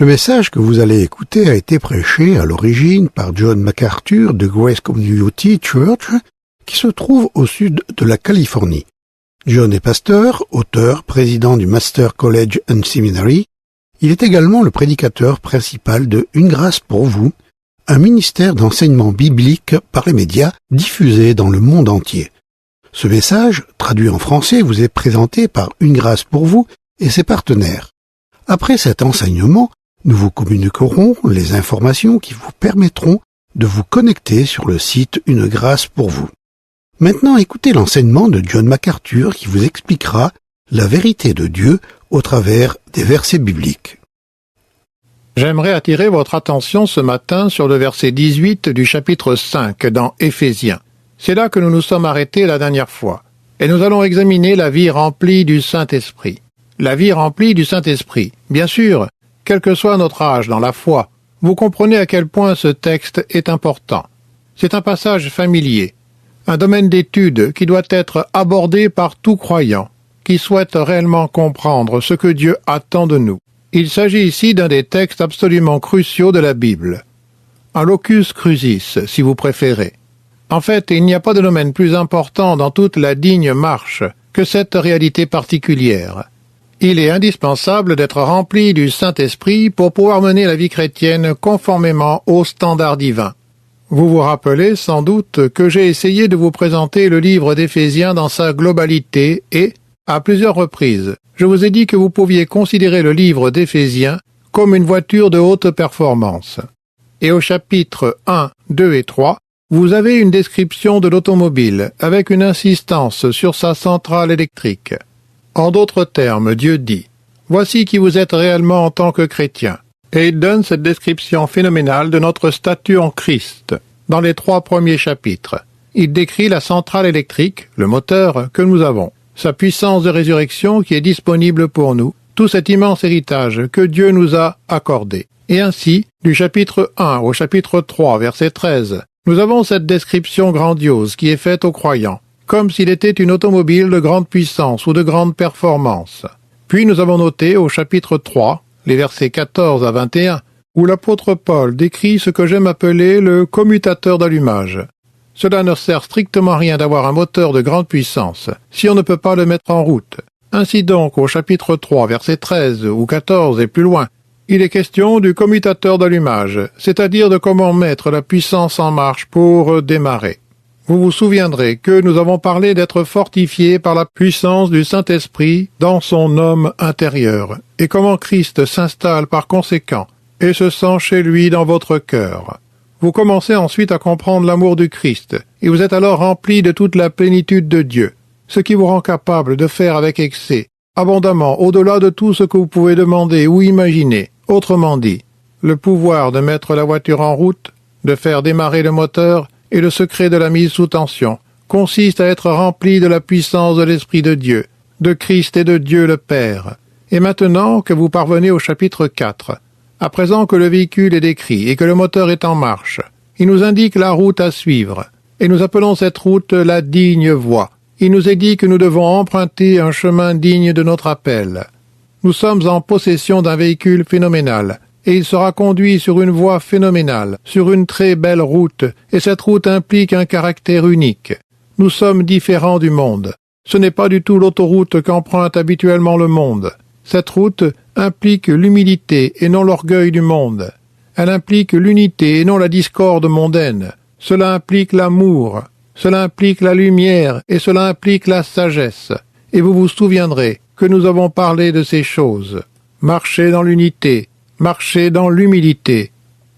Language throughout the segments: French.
Le message que vous allez écouter a été prêché à l'origine par John MacArthur de Grace Community Church, qui se trouve au sud de la Californie. John est pasteur, auteur, président du Master College and Seminary. Il est également le prédicateur principal de Une grâce pour vous, un ministère d'enseignement biblique par les médias diffusé dans le monde entier. Ce message, traduit en français, vous est présenté par Une grâce pour vous et ses partenaires. Après cet enseignement, nous vous communiquerons les informations qui vous permettront de vous connecter sur le site Une grâce pour vous. Maintenant, écoutez l'enseignement de John MacArthur qui vous expliquera la vérité de Dieu au travers des versets bibliques. J'aimerais attirer votre attention ce matin sur le verset 18 du chapitre 5 dans Éphésiens. C'est là que nous nous sommes arrêtés la dernière fois. Et nous allons examiner la vie remplie du Saint-Esprit. La vie remplie du Saint-Esprit. Bien sûr, quel que soit notre âge dans la foi, vous comprenez à quel point ce texte est important. C'est un passage familier, un domaine d'étude qui doit être abordé par tout croyant qui souhaite réellement comprendre ce que Dieu attend de nous. Il s'agit ici d'un des textes absolument cruciaux de la Bible. Un locus crucis, si vous préférez. En fait, il n'y a pas de domaine plus important dans toute la digne marche que cette réalité particulière. Il est indispensable d'être rempli du Saint-Esprit pour pouvoir mener la vie chrétienne conformément aux standards divins. Vous vous rappelez sans doute que j'ai essayé de vous présenter le livre d'Éphésiens dans sa globalité et, à plusieurs reprises, je vous ai dit que vous pouviez considérer le livre d'Éphésiens comme une voiture de haute performance. Et au chapitre 1, 2 et 3, vous avez une description de l'automobile avec une insistance sur sa centrale électrique. En d'autres termes, Dieu dit « Voici qui vous êtes réellement en tant que chrétien ». Et il donne cette description phénoménale de notre statut en Christ dans les 3 premiers chapitres. Il décrit la centrale électrique, le moteur, que nous avons, sa puissance de résurrection qui est disponible pour nous, tout cet immense héritage que Dieu nous a accordé. Et ainsi, du chapitre 1 au chapitre 3, verset 13, nous avons cette description grandiose qui est faite aux croyants, comme s'il était une automobile de grande puissance ou de grande performance. Puis nous avons noté au chapitre 3, les versets 14 à 21, où l'apôtre Paul décrit ce que j'aime appeler le commutateur d'allumage. Cela ne sert strictement à rien d'avoir un moteur de grande puissance si on ne peut pas le mettre en route. Ainsi donc, au chapitre 3, verset 13 ou 14 et plus loin, il est question du commutateur d'allumage, c'est-à-dire de comment mettre la puissance en marche pour démarrer. Vous vous souviendrez que nous avons parlé d'être fortifiés par la puissance du Saint-Esprit dans son homme intérieur, et comment Christ s'installe par conséquent et se sent chez lui dans votre cœur. Vous commencez ensuite à comprendre l'amour du Christ, et vous êtes alors rempli de toute la plénitude de Dieu, ce qui vous rend capable de faire avec excès, abondamment, au-delà de tout ce que vous pouvez demander ou imaginer. Autrement dit, le pouvoir de mettre la voiture en route, de faire démarrer le moteur, et le secret de la mise sous tension consiste à être rempli de la puissance de l'Esprit de Dieu, de Christ et de Dieu le Père. Et maintenant que vous parvenez au chapitre 4, à présent que le véhicule est décrit et que le moteur est en marche, il nous indique la route à suivre, et nous appelons cette route la digne voie. Il nous est dit que nous devons emprunter un chemin digne de notre appel. Nous sommes en possession d'un véhicule phénoménal, et il sera conduit sur une voie phénoménale, sur une très belle route, et cette route implique un caractère unique. Nous sommes différents du monde. Ce n'est pas du tout l'autoroute qu'emprunte habituellement le monde. Cette route implique l'humilité et non l'orgueil du monde. Elle implique l'unité et non la discorde mondaine. Cela implique l'amour, cela implique la lumière et cela implique la sagesse. Et vous vous souviendrez que nous avons parlé de ces choses. Marcher dans l'unité, marcher dans l'humilité,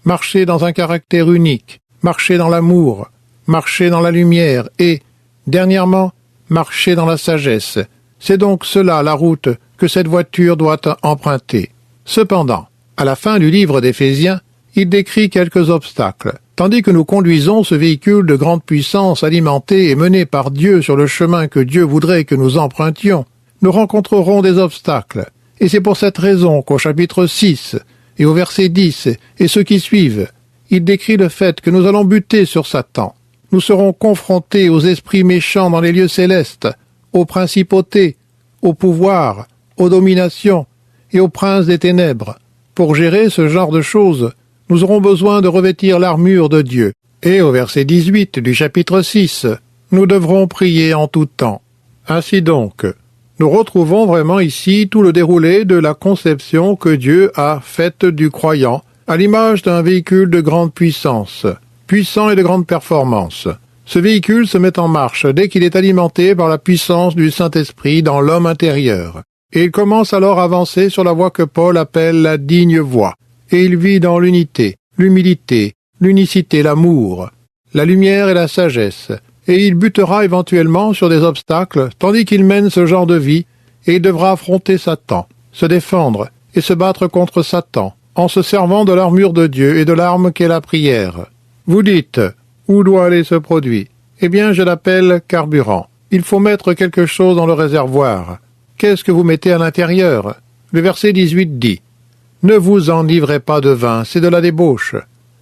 marcher dans un caractère unique, marcher dans l'amour, marcher dans la lumière et, dernièrement, marcher dans la sagesse. C'est donc cela la route que cette voiture doit emprunter. Cependant, à la fin du livre d'Éphésiens, il décrit quelques obstacles. Tandis que nous conduisons ce véhicule de grande puissance alimenté et mené par Dieu sur le chemin que Dieu voudrait que nous empruntions, nous rencontrerons des obstacles. Et c'est pour cette raison qu'au chapitre 6 et au verset 10 et ceux qui suivent, il décrit le fait que nous allons buter sur Satan. Nous serons confrontés aux esprits méchants dans les lieux célestes, aux principautés, aux pouvoirs, aux dominations et aux princes des ténèbres. Pour gérer ce genre de choses, nous aurons besoin de revêtir l'armure de Dieu. Et au verset 18 du chapitre 6, nous devrons prier en tout temps. Ainsi donc, nous retrouvons vraiment ici tout le déroulé de la conception que Dieu a faite du croyant, à l'image d'un véhicule de grande puissance, puissant et de grande performance. Ce véhicule se met en marche dès qu'il est alimenté par la puissance du Saint-Esprit dans l'homme intérieur. Et il commence alors à avancer sur la voie que Paul appelle la digne voie. Et il vit dans l'unité, l'humilité, l'unicité, l'amour, la lumière et la sagesse. Et il butera éventuellement sur des obstacles, tandis qu'il mène ce genre de vie, et il devra affronter Satan, se défendre et se battre contre Satan, en se servant de l'armure de Dieu et de l'arme qu'est la prière. Vous dites, où doit aller ce produit? Eh bien, je l'appelle carburant. Il faut mettre quelque chose dans le réservoir. Qu'est-ce que vous mettez à l'intérieur? Le verset 18 dit, « Ne vous enivrez pas de vin, c'est de la débauche.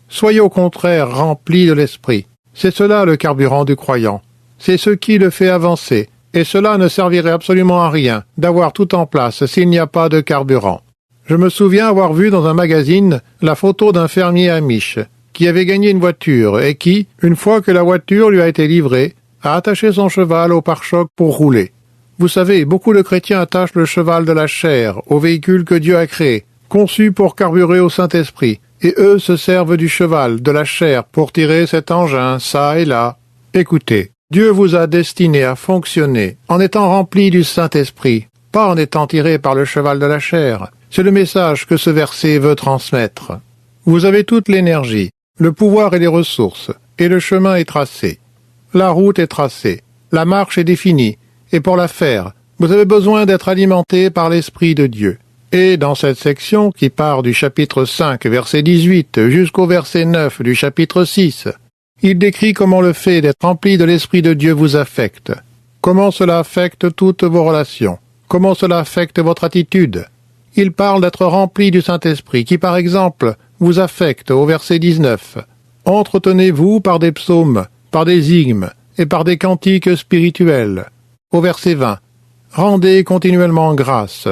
Soyez au contraire remplis de l'esprit. » C'est cela le carburant du croyant. C'est ce qui le fait avancer. Et cela ne servirait absolument à rien d'avoir tout en place s'il n'y a pas de carburant. Je me souviens avoir vu dans un magazine la photo d'un fermier amish qui avait gagné une voiture et qui, une fois que la voiture lui a été livrée, a attaché son cheval au pare-choc pour rouler. Vous savez, beaucoup de chrétiens attachent le cheval de la chair au véhicule que Dieu a créé, conçu pour carburer au Saint-Esprit, et eux se servent du cheval, de la chair, pour tirer cet engin, ça et là. Écoutez, Dieu vous a destiné à fonctionner en étant rempli du Saint-Esprit, pas en étant tiré par le cheval de la chair. C'est le message que ce verset veut transmettre. Vous avez toute l'énergie, le pouvoir et les ressources, et le chemin est tracé. La route est tracée, la marche est définie, et pour la faire, vous avez besoin d'être alimenté par l'Esprit de Dieu. Et dans cette section qui part du chapitre 5, verset 18, jusqu'au verset 9 du chapitre 6, il décrit comment le fait d'être rempli de l'Esprit de Dieu vous affecte, comment cela affecte toutes vos relations, comment cela affecte votre attitude. Il parle d'être rempli du Saint-Esprit qui, par exemple, vous affecte au verset 19. « Entretenez-vous par des psaumes, par des hymnes et par des cantiques spirituels. » Au verset 20. « Rendez continuellement grâce. »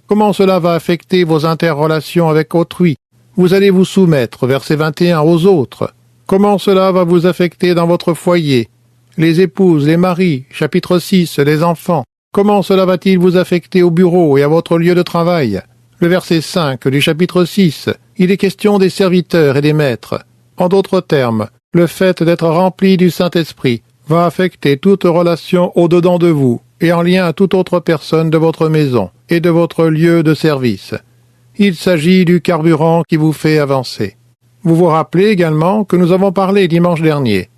Comment cela va affecter vos interrelations avec autrui? Vous allez vous soumettre, verset 21, aux autres. Comment cela va vous affecter dans votre foyer? Les épouses, les maris, chapitre 6, les enfants. Comment cela va-t-il vous affecter au bureau et à votre lieu de travail? Le verset 5 du chapitre 6, il est question des serviteurs et des maîtres. En d'autres termes, le fait d'être rempli du Saint-Esprit va affecter toute relation au-dedans de vous et en lien à toute autre personne de votre maison et de votre lieu de service. Il s'agit du carburant qui vous fait avancer. Vous vous rappelez également que nous avons parlé dimanche dernier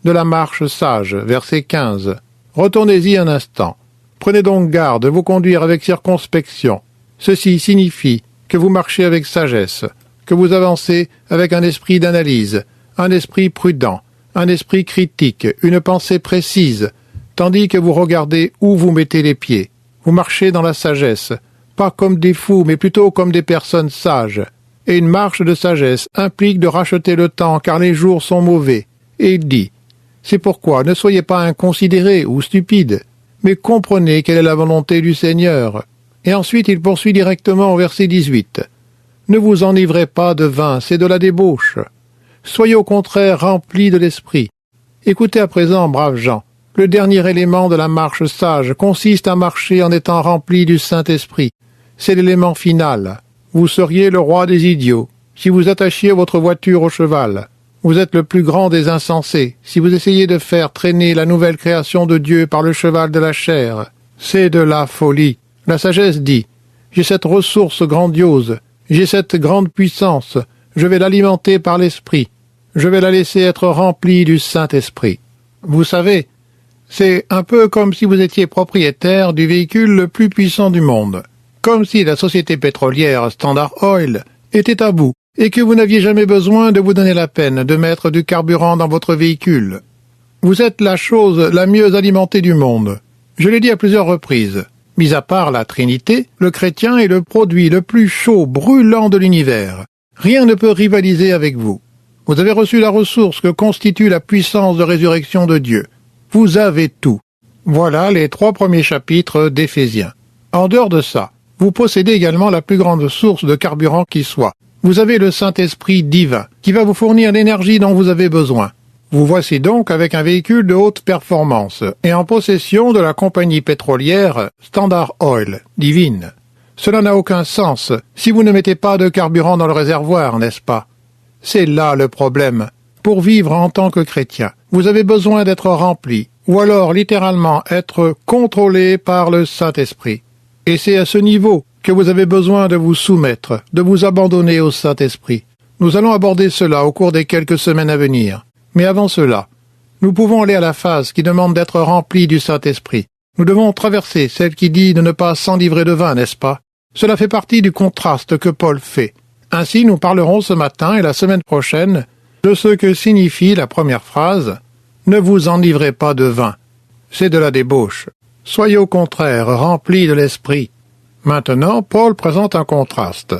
de la marche sage, verset 15. Retournez-y un instant. Prenez donc garde de vous conduire avec circonspection. Ceci signifie que vous marchez avec sagesse, que vous avancez avec un esprit d'analyse, un esprit prudent, un esprit critique, une pensée précise, tandis que vous regardez où vous mettez les pieds. Vous marchez dans la sagesse, pas comme des fous, mais plutôt comme des personnes sages. Et une marche de sagesse implique de racheter le temps, car les jours sont mauvais. Et il dit, c'est pourquoi ne soyez pas inconsidérés ou stupides, mais comprenez quelle est la volonté du Seigneur. Et ensuite il poursuit directement au verset 18. Ne vous enivrez pas de vin, c'est de la débauche. Soyez au contraire remplis de l'esprit. Écoutez à présent, braves gens, le dernier élément de la marche sage consiste à marcher en étant rempli du Saint-Esprit. C'est l'élément final. Vous seriez le roi des idiots si vous attachiez votre voiture au cheval. Vous êtes le plus grand des insensés si vous essayez de faire traîner la nouvelle création de Dieu par le cheval de la chair. C'est de la folie. La sagesse dit, j'ai cette ressource grandiose, j'ai cette grande puissance, je vais l'alimenter par l'Esprit. Je vais la laisser être remplie du Saint-Esprit. Vous savez, c'est un peu comme si vous étiez propriétaire du véhicule le plus puissant du monde. Comme si la société pétrolière Standard Oil était à bout et que vous n'aviez jamais besoin de vous donner la peine de mettre du carburant dans votre véhicule. Vous êtes la chose la mieux alimentée du monde. Je l'ai dit à plusieurs reprises. Mis à part la Trinité, le chrétien est le produit le plus chaud, brûlant de l'univers. Rien ne peut rivaliser avec vous. Vous avez reçu la ressource que constitue la puissance de résurrection de Dieu. Vous avez tout. Voilà les 3 premiers chapitres d'Éphésiens. En dehors de ça, Vous possédez également la plus grande source de carburant qui soit. Vous avez le Saint-Esprit divin, qui va vous fournir l'énergie dont vous avez besoin. Vous voici donc avec un véhicule de haute performance et en possession de la compagnie pétrolière Standard Oil, divine. Cela n'a aucun sens si vous ne mettez pas de carburant dans le réservoir, n'est-ce pas? C'est là le problème. Pour vivre en tant que chrétien, vous avez besoin d'être rempli, ou alors littéralement être contrôlé par le Saint-Esprit. Et c'est à ce niveau que vous avez besoin de vous soumettre, de vous abandonner au Saint-Esprit. Nous allons aborder cela au cours des quelques semaines à venir. Mais avant cela, nous pouvons aller à la phase qui demande d'être rempli du Saint-Esprit. Nous devons traverser celle qui dit de ne pas s'enivrer de vin, n'est-ce pas? Cela fait partie du contraste que Paul fait. Ainsi, nous parlerons ce matin et la semaine prochaine de ce que signifie la première phrase « Ne vous enivrez pas de vin ». C'est de la débauche. Soyez au contraire remplis de l'Esprit. Maintenant, Paul présente un contraste,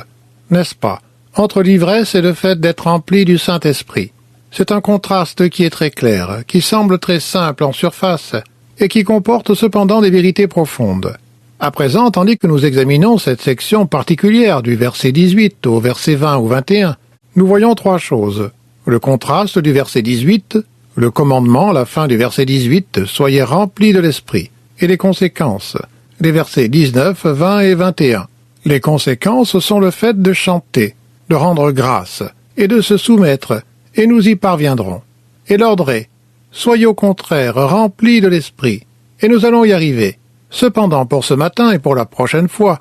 n'est-ce pas, entre l'ivresse et le fait d'être rempli du Saint-Esprit. C'est un contraste qui est très clair, qui semble très simple en surface, et qui comporte cependant des vérités profondes. À présent, tandis que nous examinons cette section particulière du verset 18 au verset 20 ou 21, nous voyons trois choses. Le contraste du verset 18, le commandement à la fin du verset 18, « Soyez remplis de l'Esprit », et les conséquences, les versets 19, 20 et 21. Les conséquences sont le fait de chanter, de rendre grâce, et de se soumettre, et nous y parviendrons. Et l'ordre est, soyez au contraire remplis de l'Esprit, et nous allons y arriver. Cependant, pour ce matin et pour la prochaine fois,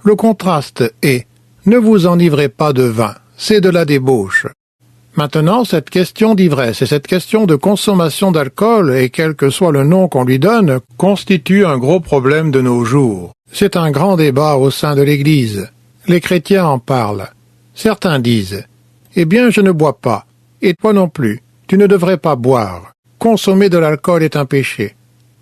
le contraste est, ne vous enivrez pas de vin, c'est de la débauche. Maintenant, cette question d'ivresse et cette question de consommation d'alcool, et quel que soit le nom qu'on lui donne, constitue un gros problème de nos jours. C'est un grand débat au sein de l'Église. Les chrétiens en parlent. Certains disent, « Eh bien, je ne bois pas. Et toi non plus, tu ne devrais pas boire. Consommer de l'alcool est un péché. »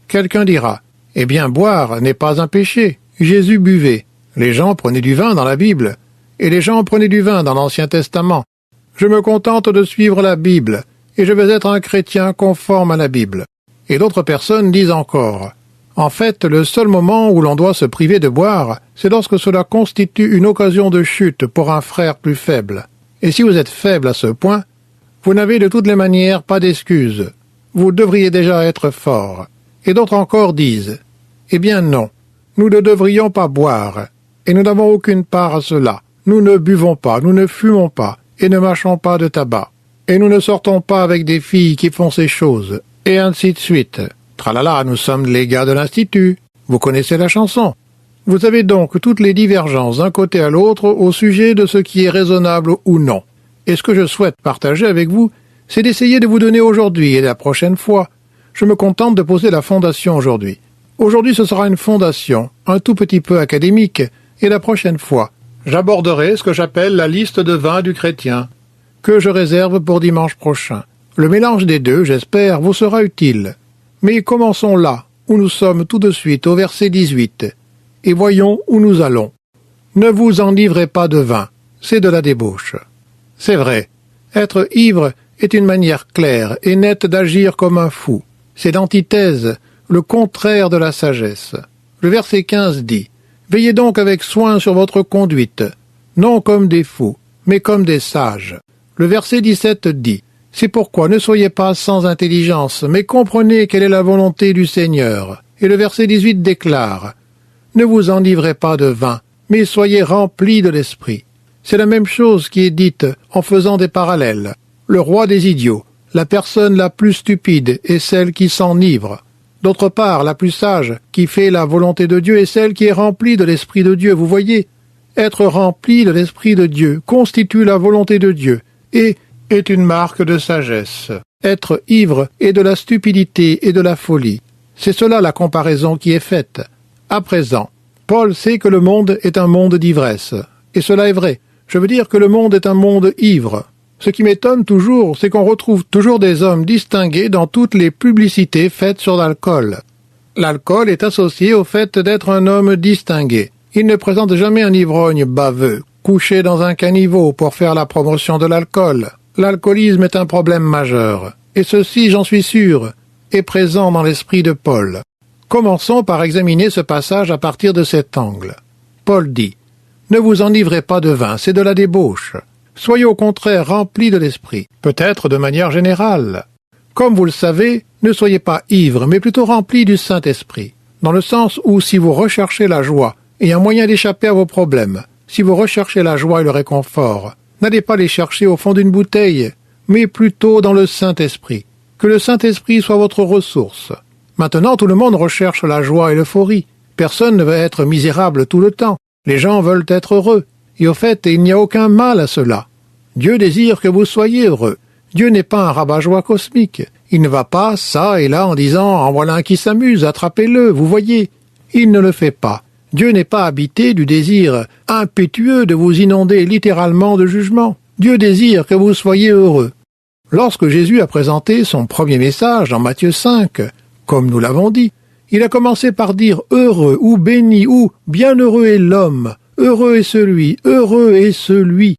Quelqu'un dira, « Eh bien, boire n'est pas un péché. Jésus buvait. Les gens prenaient du vin dans la Bible. Et les gens prenaient du vin dans l'Ancien Testament. Je me contente de suivre la Bible, et je vais être un chrétien conforme à la Bible. » Et d'autres personnes disent encore, « En fait, le seul moment où l'on doit se priver de boire, c'est lorsque cela constitue une occasion de chute pour un frère plus faible. Et si vous êtes faible à ce point, vous n'avez de toutes les manières pas d'excuse. Vous devriez déjà être fort. » Et d'autres encore disent, « Eh bien non, nous ne devrions pas boire, et nous n'avons aucune part à cela. Nous ne buvons pas, nous ne fumons pas, et ne mâchons pas de tabac. Et nous ne sortons pas avec des filles qui font ces choses. » Et ainsi de suite. Tralala, nous sommes les gars de l'Institut. Vous connaissez la chanson. Vous avez donc toutes les divergences d'un côté à l'autre au sujet de ce qui est raisonnable ou non. Et ce que je souhaite partager avec vous, c'est d'essayer de vous donner aujourd'hui et la prochaine fois. Je me contente de poser la fondation aujourd'hui. Aujourd'hui, ce sera une fondation, un tout petit peu académique, et la prochaine fois, j'aborderai ce que j'appelle la liste de vins du chrétien, que je réserve pour dimanche prochain. Le mélange des deux, j'espère, vous sera utile. Mais commençons là, où nous sommes tout de suite au verset 18, et voyons où nous allons. Ne vous enivrez pas de vin, c'est de la débauche. C'est vrai, être ivre est une manière claire et nette d'agir comme un fou. C'est l'antithèse, le contraire de la sagesse. Le verset 15 dit, « Veillez donc avec soin sur votre conduite, non comme des fous, mais comme des sages. » Le verset 17 dit, « C'est pourquoi ne soyez pas sans intelligence, mais comprenez quelle est la volonté du Seigneur. » Et le verset 18 déclare, « Ne vous enivrez pas de vin, mais soyez remplis de l'esprit. » C'est la même chose qui est dite en faisant des parallèles. Le roi des idiots, la personne la plus stupide est celle qui s'enivre. D'autre part, la plus sage, qui fait la volonté de Dieu, est celle qui est remplie de l'Esprit de Dieu. Vous voyez, être rempli de l'Esprit de Dieu constitue la volonté de Dieu et est une marque de sagesse. Être ivre est de la stupidité et de la folie. C'est cela la comparaison qui est faite. À présent, Paul sait que le monde est un monde d'ivresse. Et cela est vrai. Je veux dire que le monde est un monde ivre. Ce qui m'étonne toujours, c'est qu'on retrouve toujours des hommes distingués dans toutes les publicités faites sur l'alcool. L'alcool est associé au fait d'être un homme distingué. Il ne présente jamais un ivrogne baveux, couché dans un caniveau pour faire la promotion de l'alcool. L'alcoolisme est un problème majeur. Et ceci, j'en suis sûr, est présent dans l'esprit de Paul. Commençons par examiner ce passage à partir de cet angle. Paul dit « Ne vous enivrez pas de vin, c'est de la débauche. Soyez au contraire remplis de l'esprit, peut-être de manière générale. Comme vous le savez, ne soyez pas ivres, mais plutôt remplis du Saint-Esprit, dans le sens où si vous recherchez la joie et un moyen d'échapper à vos problèmes, si vous recherchez la joie et le réconfort, n'allez pas les chercher au fond d'une bouteille, mais plutôt dans le Saint-Esprit. Que le Saint-Esprit soit votre ressource. Maintenant, tout le monde recherche la joie et l'euphorie. Personne ne veut être misérable tout le temps. Les gens veulent être heureux. Et au fait, il n'y a aucun mal à cela. Dieu désire que vous soyez heureux. Dieu n'est pas un rabat-joie cosmique. Il ne va pas ça et là en disant « En voilà un qui s'amuse, attrapez-le, vous voyez ». Il ne le fait pas. Dieu n'est pas habité du désir impétueux de vous inonder littéralement de jugement. Dieu désire que vous soyez heureux. Lorsque Jésus a présenté son premier message dans Matthieu 5, comme nous l'avons dit, il a commencé par dire « Heureux » ou « Béni » ou « Bienheureux est l'homme »,« Heureux est celui »,« Heureux est celui ».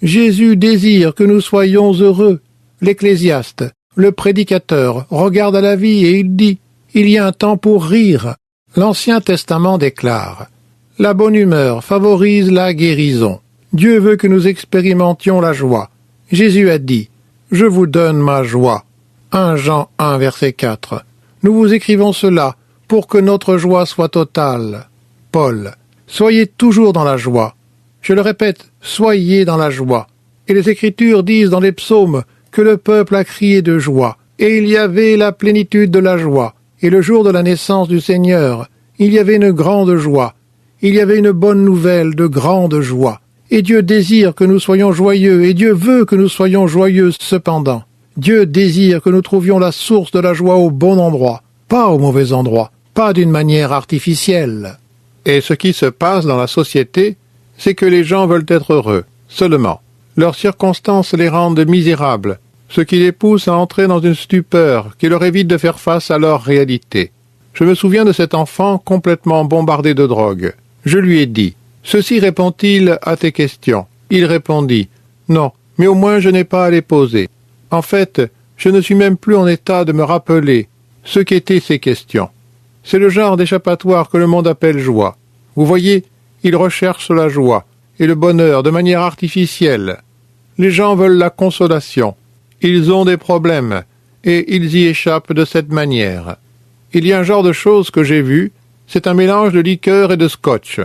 Jésus désire que nous soyons heureux. L'Ecclésiaste, le prédicateur, regarde à la vie et il dit « Il y a un temps pour rire ». L'Ancien Testament déclare « La bonne humeur favorise la guérison. Dieu veut que nous expérimentions la joie. » Jésus a dit « Je vous donne ma joie ». 1 Jean 1, verset 4. Nous vous écrivons cela pour que notre joie soit totale. Paul, soyez toujours dans la joie. Je le répète, soyez dans la joie. Et les Écritures disent dans les psaumes que le peuple a crié de joie. Et il y avait la plénitude de la joie. Et le jour de la naissance du Seigneur, il y avait une grande joie. Il y avait une bonne nouvelle de grande joie. Et Dieu désire que nous soyons joyeux, et Dieu veut que nous soyons joyeux cependant. Dieu désire que nous trouvions la source de la joie au bon endroit, pas au mauvais endroit, pas d'une manière artificielle. Et ce qui se passe dans la société, c'est que les gens veulent être heureux, seulement. Leurs circonstances les rendent misérables, ce qui les pousse à entrer dans une stupeur qui leur évite de faire face à leur réalité. Je me souviens de cet enfant complètement bombardé de drogue. Je lui ai dit « Ceci répond-il à tes questions ?» Il répondit « Non, mais au moins je n'ai pas à les poser. En fait, je ne suis même plus en état de me rappeler ce qu'étaient ces questions. C'est le genre d'échappatoire que le monde appelle joie. Vous voyez, ils recherchent la joie et le bonheur de manière artificielle. Les gens veulent la consolation. Ils ont des problèmes et ils y échappent de cette manière. Il y a un genre de chose que j'ai vu, c'est un mélange de liqueur et de scotch.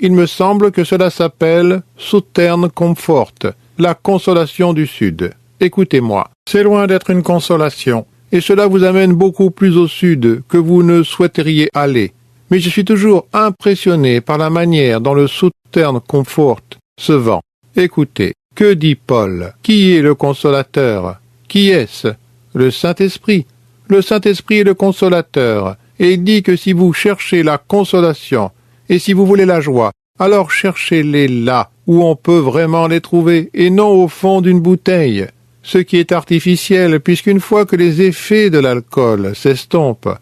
Il me semble que cela s'appelle Southern Comfort, la consolation du Sud. Écoutez-moi, c'est loin d'être une consolation, et cela vous amène beaucoup plus au Sud que vous ne souhaiteriez aller. Mais je suis toujours impressionné par la manière dont le Southern Comfort se vend. Écoutez, que dit Paul? Qui est le consolateur? Qui est-ce? Le Saint-Esprit. Le Saint-Esprit est le consolateur, et il dit que si vous cherchez la consolation, et si vous voulez la joie, alors cherchez-les là, où on peut vraiment les trouver, et non au fond d'une bouteille. Ce qui est artificiel, puisqu'une fois que les effets de l'alcool s'estompent,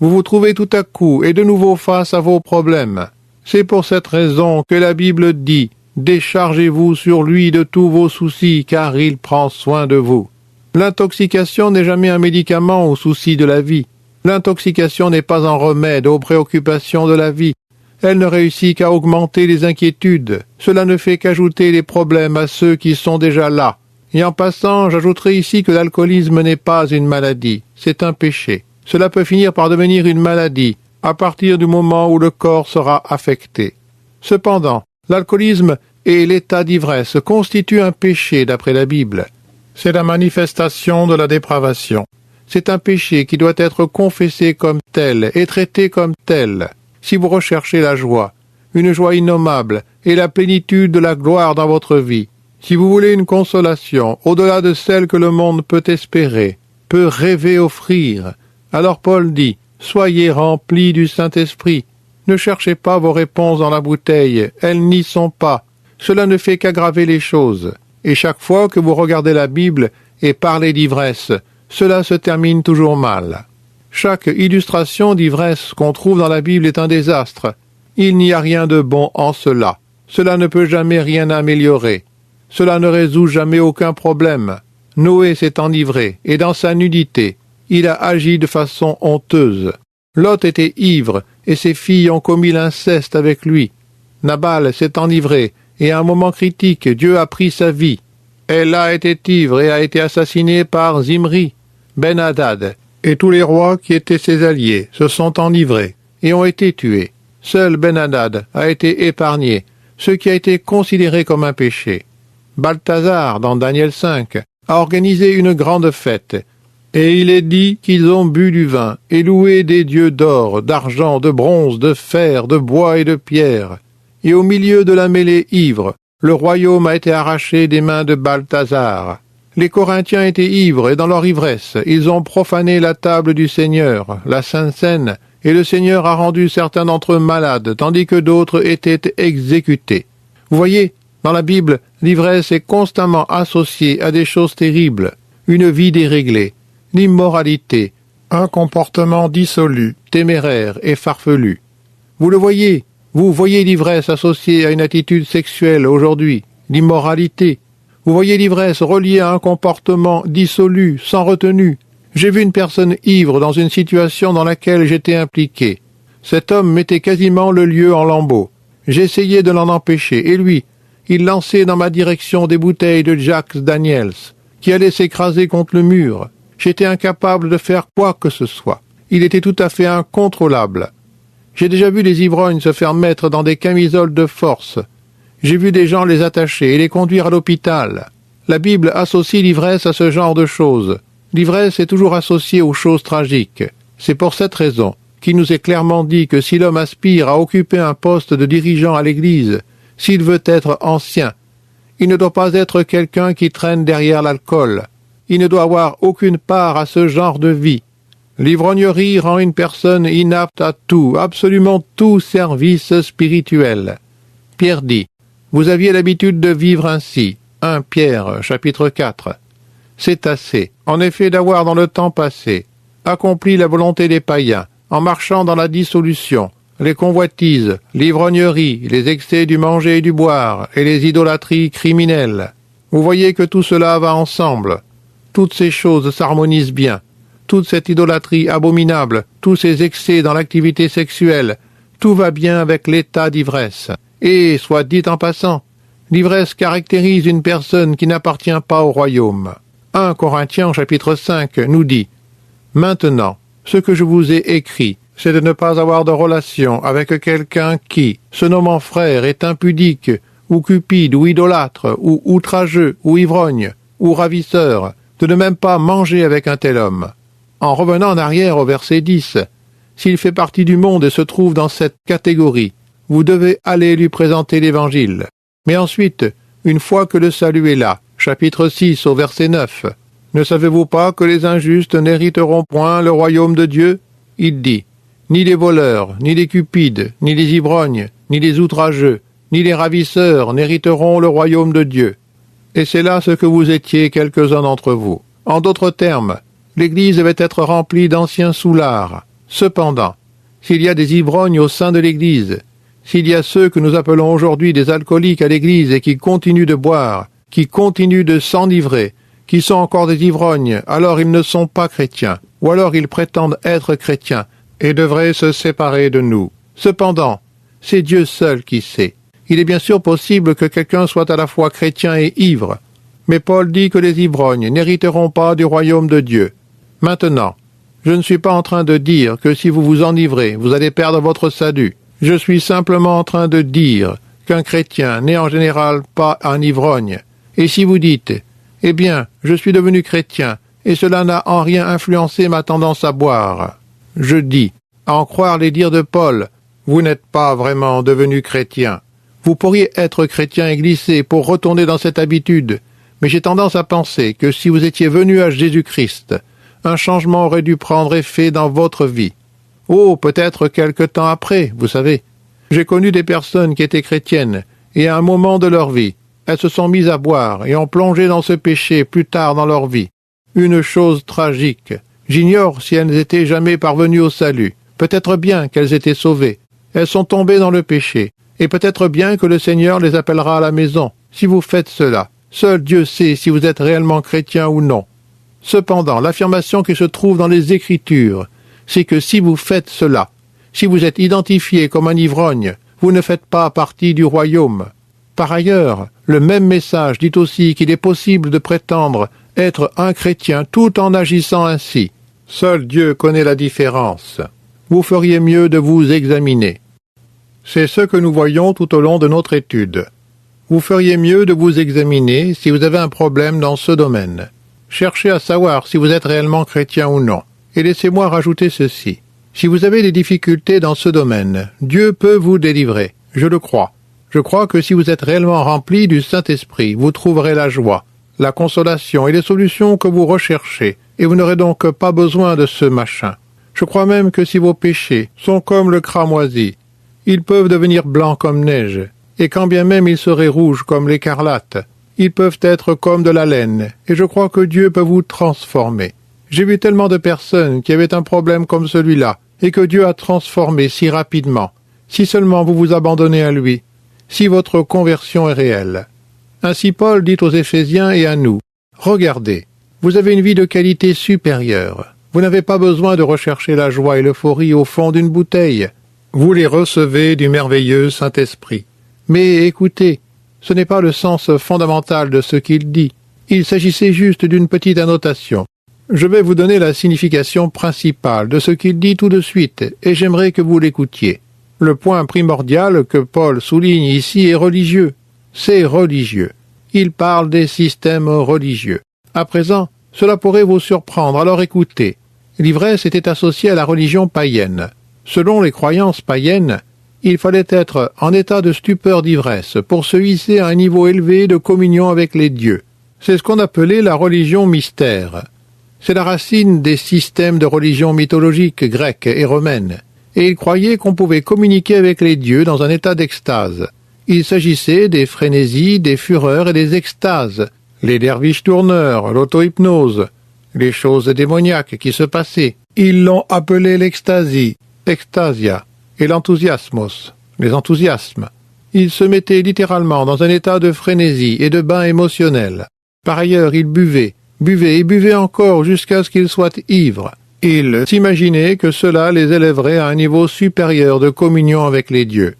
vous vous trouvez tout à coup et de nouveau face à vos problèmes. C'est pour cette raison que la Bible dit « Déchargez-vous sur lui de tous vos soucis, car il prend soin de vous ». L'intoxication n'est jamais un médicament aux soucis de la vie. L'intoxication n'est pas un remède aux préoccupations de la vie. Elle ne réussit qu'à augmenter les inquiétudes. Cela ne fait qu'ajouter les problèmes à ceux qui sont déjà là. Et en passant, j'ajouterai ici que l'alcoolisme n'est pas une maladie, c'est un péché. Cela peut finir par devenir une maladie, à partir du moment où le corps sera affecté. Cependant, l'alcoolisme et l'état d'ivresse constituent un péché d'après la Bible. C'est la manifestation de la dépravation. C'est un péché qui doit être confessé comme tel et traité comme tel. Si vous recherchez la joie, une joie innommable et la plénitude de la gloire dans votre vie, si vous voulez une consolation au-delà de celle que le monde peut espérer, peut rêver offrir, alors Paul dit « Soyez remplis du Saint-Esprit. Ne cherchez pas vos réponses dans la bouteille, elles n'y sont pas. Cela ne fait qu'aggraver les choses. Et chaque fois que vous regardez la Bible et parlez d'ivresse, cela se termine toujours mal. Chaque illustration d'ivresse qu'on trouve dans la Bible est un désastre. Il n'y a rien de bon en cela. Cela ne peut jamais rien améliorer. Cela ne résout jamais aucun problème. Noé s'est enivré, et dans sa nudité, il a agi de façon honteuse. Lot était ivre, et ses filles ont commis l'inceste avec lui. Nabal s'est enivré, et à un moment critique, Dieu a pris sa vie. Ella était ivre et a été assassinée par Zimri. Ben-Hadad et tous les rois qui étaient ses alliés se sont enivrés et ont été tués. Seul Ben-Hadad a été épargné, ce qui a été considéré comme un péché. Balthazar, dans Daniel 5, a organisé une grande fête, et il est dit qu'ils ont bu du vin et loué des dieux d'or, d'argent, de bronze, de fer, de bois et de pierre. Et au milieu de la mêlée ivre, le royaume a été arraché des mains de Balthazar. Les Corinthiens étaient ivres, et dans leur ivresse, ils ont profané la table du Seigneur, la Sainte Seine, et le Seigneur a rendu certains d'entre eux malades, tandis que d'autres étaient exécutés. Vous voyez, dans la Bible, l'ivresse est constamment associée à des choses terribles, une vie déréglée, l'immoralité, un comportement dissolu, téméraire et farfelu. Vous le voyez, vous voyez l'ivresse associée à une attitude sexuelle aujourd'hui, l'immoralité. Vous voyez l'ivresse reliée à un comportement dissolu, sans retenue. J'ai vu une personne ivre dans une situation dans laquelle j'étais impliqué. Cet homme mettait quasiment le lieu en lambeaux. J'essayais de l'en empêcher, et lui, il lançait dans ma direction des bouteilles de Jack Daniels, qui allaient s'écraser contre le mur. J'étais incapable de faire quoi que ce soit. Il était tout à fait incontrôlable. J'ai déjà vu des ivrognes se faire mettre dans des camisoles de force. J'ai vu des gens les attacher et les conduire à l'hôpital. La Bible associe l'ivresse à ce genre de choses. L'ivresse est toujours associée aux choses tragiques. C'est pour cette raison qu'il nous est clairement dit que si l'homme aspire à occuper un poste de dirigeant à l'Église, s'il veut être ancien, il ne doit pas être quelqu'un qui traîne derrière l'alcool. Il ne doit avoir aucune part à ce genre de vie. L'ivrognerie rend une personne inapte à tout, absolument tout service spirituel. Pierre dit, « Vous aviez l'habitude de vivre ainsi. » 1 Pierre, chapitre 4. C'est assez, en effet, d'avoir dans le temps passé accompli la volonté des païens, en marchant dans la dissolution, les convoitises, l'ivrognerie, les excès du manger et du boire, et les idolâtries criminelles. Vous voyez que tout cela va ensemble. Toutes ces choses s'harmonisent bien. Toute cette idolâtrie abominable, tous ces excès dans l'activité sexuelle, tout va bien avec l'état d'ivresse. Et, soit dit en passant, l'ivresse caractérise une personne qui n'appartient pas au royaume. 1 Corinthiens chapitre 5 nous dit « Maintenant, ce que je vous ai écrit, c'est de ne pas avoir de relation avec quelqu'un qui, se nommant frère, est impudique, ou cupide, ou idolâtre, ou outrageux, ou ivrogne, ou ravisseur, de ne même pas manger avec un tel homme. » En revenant en arrière au verset 10, s'il fait partie du monde et se trouve dans cette catégorie, vous devez aller lui présenter l'Évangile. Mais ensuite, une fois que le salut est là, chapitre 6 au verset 9, ne savez-vous pas que les injustes n'hériteront point le royaume de Dieu? Il dit, ni les voleurs, ni les cupides, ni les ivrognes, ni les outrageux, ni les ravisseurs n'hériteront le royaume de Dieu. Et c'est là ce que vous étiez quelques-uns d'entre vous. En d'autres termes, l'Église devait être remplie d'anciens soulards. Cependant, s'il y a des ivrognes au sein de l'Église, s'il y a ceux que nous appelons aujourd'hui des alcooliques à l'Église et qui continuent de boire, qui continuent de s'enivrer, qui sont encore des ivrognes, alors ils ne sont pas chrétiens, ou alors ils prétendent être chrétiens et devraient se séparer de nous. Cependant, c'est Dieu seul qui sait. Il est bien sûr possible que quelqu'un soit à la fois chrétien et ivre, mais Paul dit que les ivrognes n'hériteront pas du royaume de Dieu. Maintenant, je ne suis pas en train de dire que si vous vous enivrez, vous allez perdre votre salut. Je suis simplement en train de dire qu'un chrétien n'est en général pas un ivrogne. Et si vous dites, « Eh bien, je suis devenu chrétien, et cela n'a en rien influencé ma tendance à boire. » Je dis, à en croire les dires de Paul, vous n'êtes pas vraiment devenu chrétien. Vous pourriez être chrétien et glisser pour retourner dans cette habitude, mais j'ai tendance à penser que si vous étiez venu à Jésus-Christ, un changement aurait dû prendre effet dans votre vie. Oh, peut-être quelque temps après, vous savez. J'ai connu des personnes qui étaient chrétiennes, et à un moment de leur vie, elles se sont mises à boire et ont plongé dans ce péché plus tard dans leur vie. Une chose tragique. J'ignore si elles n'étaient jamais parvenues au salut. Peut-être bien qu'elles étaient sauvées. Elles sont tombées dans le péché, et peut-être bien que le Seigneur les appellera à la maison. Si vous faites cela, seul Dieu sait si vous êtes réellement chrétien ou non. Cependant, l'affirmation qui se trouve dans les Écritures, c'est que si vous faites cela, si vous êtes identifié comme un ivrogne, vous ne faites pas partie du royaume. Par ailleurs, le même message dit aussi qu'il est possible de prétendre être un chrétien tout en agissant ainsi. Seul Dieu connaît la différence. Vous feriez mieux de vous examiner. C'est ce que nous voyons tout au long de notre étude. Vous feriez mieux de vous examiner si vous avez un problème dans ce domaine. Cherchez à savoir si vous êtes réellement chrétien ou non. Et laissez-moi rajouter ceci. Si vous avez des difficultés dans ce domaine, Dieu peut vous délivrer. Je le crois. Je crois que si vous êtes réellement rempli du Saint-Esprit, vous trouverez la joie, la consolation et les solutions que vous recherchez, et vous n'aurez donc pas besoin de ce machin. Je crois même que si vos péchés sont comme le cramoisi, ils peuvent devenir blancs comme neige, et quand bien même ils seraient rouges comme l'écarlate, ils peuvent être comme de la laine, et je crois que Dieu peut vous transformer. J'ai vu tellement de personnes qui avaient un problème comme celui-là, et que Dieu a transformé si rapidement, si seulement vous vous abandonnez à lui, si votre conversion est réelle. Ainsi Paul dit aux Éphésiens et à nous, « Regardez, vous avez une vie de qualité supérieure. Vous n'avez pas besoin de rechercher la joie et l'euphorie au fond d'une bouteille. Vous les recevez du merveilleux Saint-Esprit. Mais écoutez, ce n'est pas le sens fondamental de ce qu'il dit. Il s'agissait juste d'une petite annotation. Je vais vous donner la signification principale de ce qu'il dit tout de suite, et j'aimerais que vous l'écoutiez. Le point primordial que Paul souligne ici est religieux. C'est religieux. Il parle des systèmes religieux. À présent, cela pourrait vous surprendre, alors écoutez. L'ivresse était associée à la religion païenne. Selon les croyances païennes, il fallait être en état de stupeur d'ivresse pour se hisser à un niveau élevé de communion avec les dieux. C'est ce qu'on appelait la religion mystère. C'est la racine des systèmes de religion mythologique grecque et romaine. Et ils croyaient qu'on pouvait communiquer avec les dieux dans un état d'extase. Il s'agissait des frénésies, des fureurs et des extases, les derviches tourneurs, l'auto-hypnose, les choses démoniaques qui se passaient. Ils l'ont appelé l'extasie, extasia, et l'enthousiasmos, les enthousiasmes. Ils se mettaient littéralement dans un état de frénésie et de bain émotionnel. Par ailleurs, ils buvaient et buvaient encore jusqu'à ce qu'ils soient ivres. Ils s'imaginaient que cela les élèverait à un niveau supérieur de communion avec les dieux.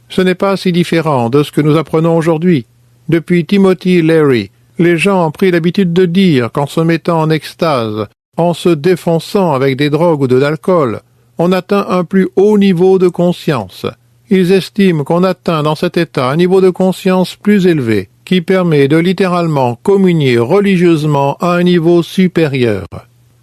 Ce n'est pas si différent de ce que nous apprenons aujourd'hui. Depuis Timothy Leary, les gens ont pris l'habitude de dire qu'en se mettant en extase, en se défonçant avec des drogues ou de l'alcool, on atteint un plus haut niveau de conscience. Ils estiment qu'on atteint dans cet état un niveau de conscience plus élevé, qui permet de littéralement communier religieusement à un niveau supérieur.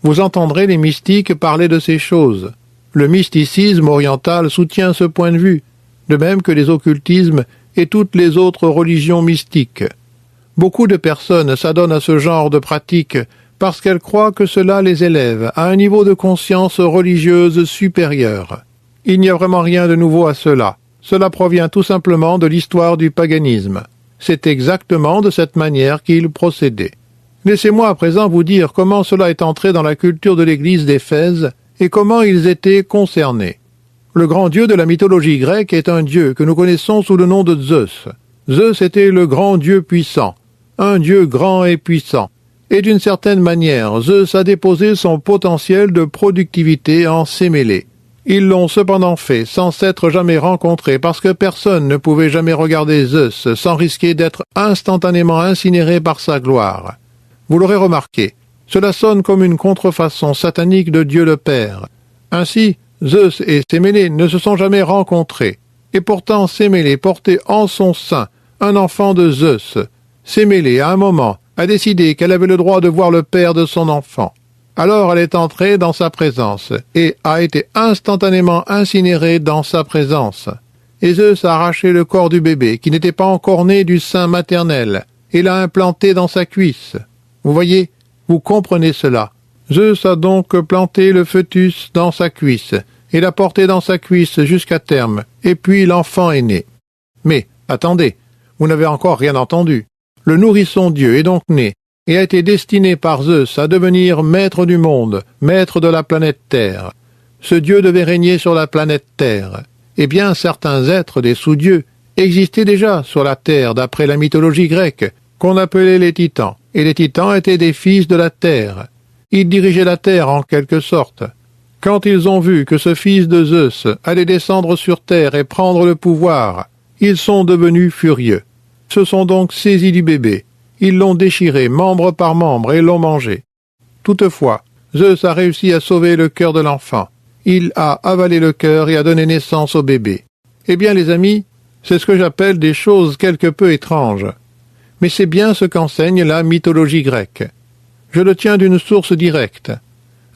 Vous entendrez les mystiques parler de ces choses. Le mysticisme oriental soutient ce point de vue, de même que les occultismes et toutes les autres religions mystiques. Beaucoup de personnes s'adonnent à ce genre de pratique parce qu'elles croient que cela les élève à un niveau de conscience religieuse supérieur. Il n'y a vraiment rien de nouveau à cela. Cela provient tout simplement de l'histoire du paganisme. C'est exactement de cette manière qu'il procédait. Laissez-moi à présent vous dire comment cela est entré dans la culture de l'Église d'Éphèse et comment ils étaient concernés. Le grand dieu de la mythologie grecque est un dieu que nous connaissons sous le nom de Zeus. Zeus était le grand dieu puissant, un dieu grand et puissant. Et d'une certaine manière, Zeus a déposé son potentiel de productivité en Sémélé. Ils l'ont cependant fait sans s'être jamais rencontrés parce que personne ne pouvait jamais regarder Zeus sans risquer d'être instantanément incinéré par sa gloire. Vous l'aurez remarqué, cela sonne comme une contrefaçon satanique de Dieu le Père. Ainsi, Zeus et Sémélé ne se sont jamais rencontrés. Et pourtant Sémélé portait en son sein un enfant de Zeus. Sémélé, à un moment, a décidé qu'elle avait le droit de voir le père de son enfant. Alors elle est entrée dans sa présence et a été instantanément incinérée dans sa présence. Et Zeus a arraché le corps du bébé qui n'était pas encore né du sein maternel et l'a implanté dans sa cuisse. Vous voyez, vous comprenez cela. Zeus a donc planté le fœtus dans sa cuisse et l'a porté dans sa cuisse jusqu'à terme, et puis l'enfant est né. Mais, attendez, vous n'avez encore rien entendu. Le nourrisson Dieu est donc né, et a été destiné par Zeus à devenir maître du monde, maître de la planète Terre. Ce Dieu devait régner sur la planète Terre. Eh bien, certains êtres, des sous-dieux, existaient déjà sur la Terre d'après la mythologie grecque, qu'on appelait les Titans, et les Titans étaient des fils de la Terre. Ils dirigeaient la Terre en quelque sorte. Quand ils ont vu que ce fils de Zeus allait descendre sur terre et prendre le pouvoir, ils sont devenus furieux. Se sont donc saisis du bébé. Ils l'ont déchiré membre par membre et l'ont mangé. Toutefois, Zeus a réussi à sauver le cœur de l'enfant. Il a avalé le cœur et a donné naissance au bébé. Eh bien, les amis, c'est ce que j'appelle des choses quelque peu étranges. Mais c'est bien ce qu'enseigne la mythologie grecque. Je le tiens d'une source directe.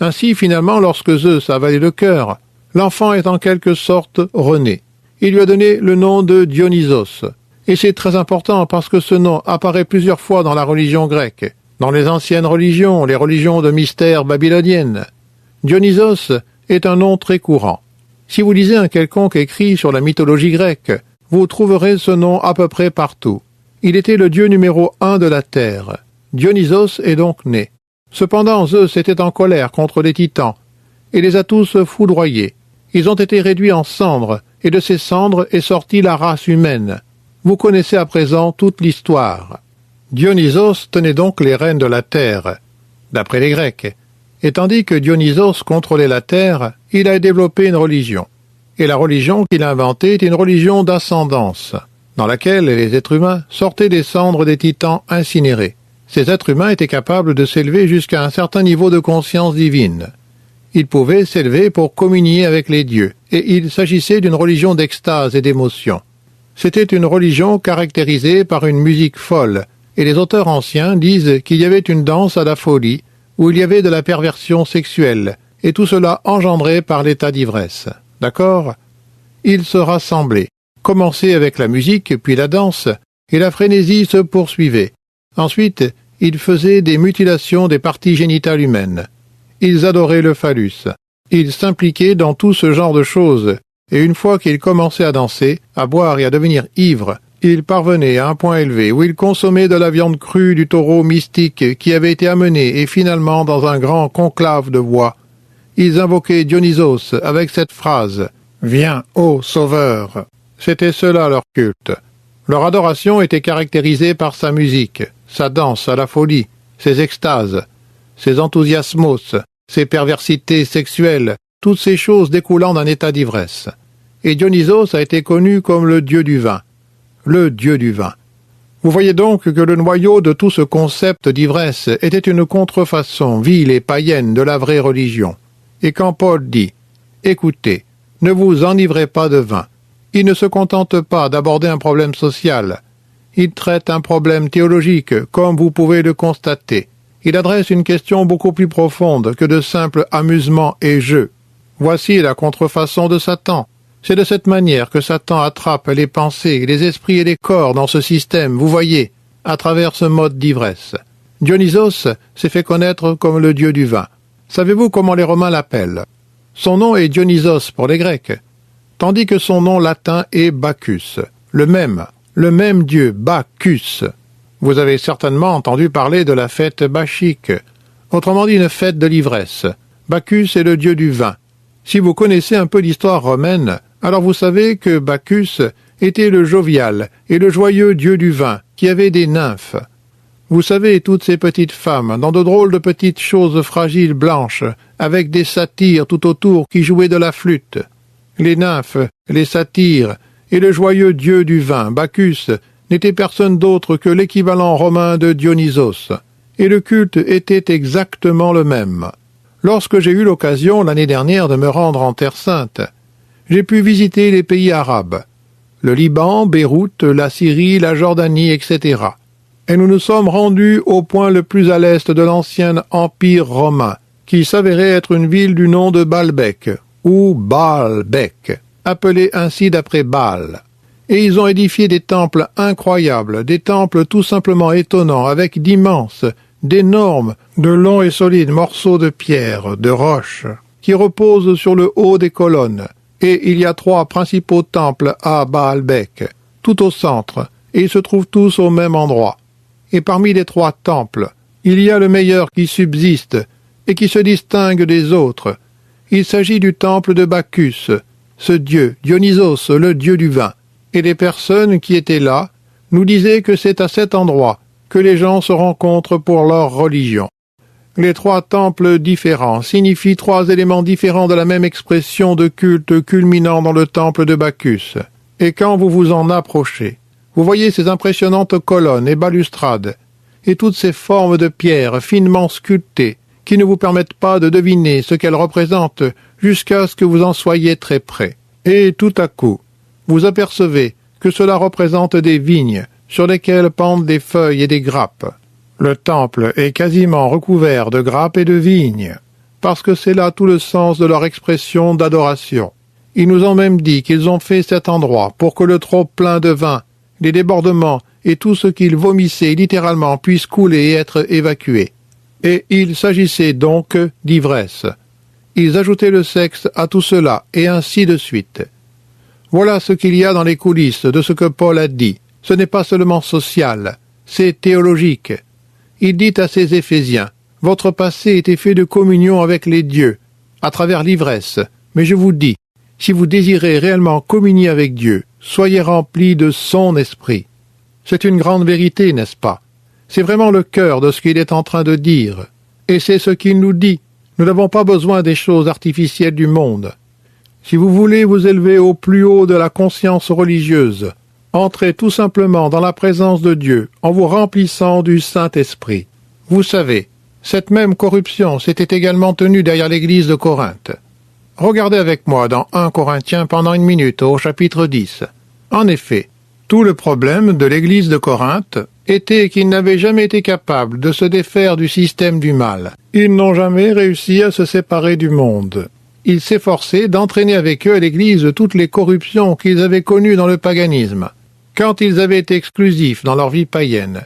Ainsi, finalement, lorsque Zeus a avalé le cœur, l'enfant est en quelque sorte rené. Il lui a donné le nom de Dionysos. Et c'est très important parce que ce nom apparaît plusieurs fois dans la religion grecque, dans les anciennes religions, les religions de mystère babyloniennes. Dionysos est un nom très courant. Si vous lisez un quelconque écrit sur la mythologie grecque, vous trouverez ce nom à peu près partout. Il était le dieu numéro 1 de la terre. Dionysos est donc né. Cependant, Zeus était en colère contre les titans, et les a tous foudroyés. Ils ont été réduits en cendres, et de ces cendres est sortie la race humaine. Vous connaissez à présent toute l'histoire. Dionysos tenait donc les rênes de la terre, d'après les Grecs. Et tandis que Dionysos contrôlait la terre, il a développé une religion. Et la religion qu'il a inventée est une religion d'ascendance, dans laquelle les êtres humains sortaient des cendres des titans incinérés. Ces êtres humains étaient capables de s'élever jusqu'à un certain niveau de conscience divine. Ils pouvaient s'élever pour communier avec les dieux, et il s'agissait d'une religion d'extase et d'émotion. C'était une religion caractérisée par une musique folle, et les auteurs anciens disent qu'il y avait une danse à la folie, où il y avait de la perversion sexuelle, et tout cela engendré par l'état d'ivresse. D'accord ? Ils se rassemblaient, commençaient avec la musique, puis la danse, et la frénésie se poursuivait. Ensuite, ils faisaient des mutilations des parties génitales humaines. Ils adoraient le phallus. Ils s'impliquaient dans tout ce genre de choses, et une fois qu'ils commençaient à danser, à boire et à devenir ivres, ils parvenaient à un point élevé où ils consommaient de la viande crue du taureau mystique qui avait été amené et finalement dans un grand conclave de bois. Ils invoquaient Dionysos avec cette phrase « Viens, ô sauveur !» C'était cela leur culte. Leur adoration était caractérisée par sa musique, sa danse à la folie, ses extases, ses enthousiasmos, ses perversités sexuelles, toutes ces choses découlant d'un état d'ivresse. Et Dionysos a été connu comme le dieu du vin. Le dieu du vin. Vous voyez donc que le noyau de tout ce concept d'ivresse était une contrefaçon vile et païenne de la vraie religion. Et quand Paul dit « Écoutez, ne vous enivrez pas de vin », il ne se contente pas d'aborder un problème social. Il traite un problème théologique, comme vous pouvez le constater. Il adresse une question beaucoup plus profonde que de simples amusements et jeux. Voici la contrefaçon de Satan. C'est de cette manière que Satan attrape les pensées, les esprits et les corps dans ce système, vous voyez, à travers ce mode d'ivresse. Dionysos s'est fait connaître comme le dieu du vin. Savez-vous comment les Romains l'appellent? Son nom est Dionysos pour les Grecs, tandis que son nom latin est Bacchus, le même dieu, Bacchus. Vous avez certainement entendu parler de la fête bacchique, autrement dit une fête de l'ivresse. Bacchus est le dieu du vin. Si vous connaissez un peu l'histoire romaine, alors vous savez que Bacchus était le jovial et le joyeux dieu du vin, qui avait des nymphes. Vous savez, toutes ces petites femmes, dans de drôles de petites choses fragiles blanches, avec des satyres tout autour qui jouaient de la flûte. Les nymphes, les satyres et le joyeux dieu du vin, Bacchus, n'étaient personne d'autre que l'équivalent romain de Dionysos, et le culte était exactement le même. Lorsque j'ai eu l'occasion l'année dernière de me rendre en Terre Sainte, j'ai pu visiter les pays arabes, le Liban, Beyrouth, la Syrie, la Jordanie, etc. Et nous nous sommes rendus au point le plus à l'est de l'ancien empire romain, qui s'avérait être une ville du nom de Baalbek, ou Baalbek, appelée ainsi d'après Baal. Et ils ont édifié des temples incroyables, des temples tout simplement étonnants, avec d'énormes, de longs et solides morceaux de pierre, de roche, qui reposent sur le haut des colonnes. Et il y a 3 principaux temples à Baalbek, tout au centre, et ils se trouvent tous au même endroit. Et parmi les 3 temples, il y a le meilleur qui subsiste, et qui se distingue des autres. Il s'agit du temple de Bacchus, ce dieu, Dionysos, le dieu du vin. Et les personnes qui étaient là nous disaient que c'est à cet endroit que les gens se rencontrent pour leur religion. Les 3 temples différents signifient 3 éléments différents de la même expression de culte culminant dans le temple de Bacchus. Et quand vous vous en approchez, vous voyez ces impressionnantes colonnes et balustrades, et toutes ces formes de pierre finement sculptées, qui ne vous permettent pas de deviner ce qu'elles représentent jusqu'à ce que vous en soyez très près. Et tout à coup, vous apercevez que cela représente des vignes sur lesquelles pendent des feuilles et des grappes. Le temple est quasiment recouvert de grappes et de vignes, parce que c'est là tout le sens de leur expression d'adoration. Ils nous ont même dit qu'ils ont fait cet endroit pour que le trop-plein de vin, les débordements et tout ce qu'ils vomissaient littéralement puisse couler et être évacué. Et il s'agissait donc d'ivresse. Ils ajoutaient le sexe à tout cela, et ainsi de suite. Voilà ce qu'il y a dans les coulisses de ce que Paul a dit. Ce n'est pas seulement social, c'est théologique. Il dit à ses Éphésiens, « Votre passé était fait de communion avec les dieux, à travers l'ivresse. Mais je vous dis, si vous désirez réellement communier avec Dieu, soyez remplis de son esprit. » C'est une grande vérité, n'est-ce pas? C'est vraiment le cœur de ce qu'il est en train de dire. Et c'est ce qu'il nous dit. Nous n'avons pas besoin des choses artificielles du monde. Si vous voulez vous élever au plus haut de la conscience religieuse, entrez tout simplement dans la présence de Dieu en vous remplissant du Saint-Esprit. Vous savez, cette même corruption s'était également tenue derrière l'église de Corinthe. Regardez avec moi dans 1 Corinthiens pendant 1 minute au chapitre 10. En effet, tout le problème de l'église de Corinthe était qu'ils n'avaient jamais été capables de se défaire du système du mal. Ils n'ont jamais réussi à se séparer du monde. Ils s'efforçaient d'entraîner avec eux à l'église toutes les corruptions qu'ils avaient connues dans le paganisme. Quand ils avaient été exclusifs dans leur vie païenne,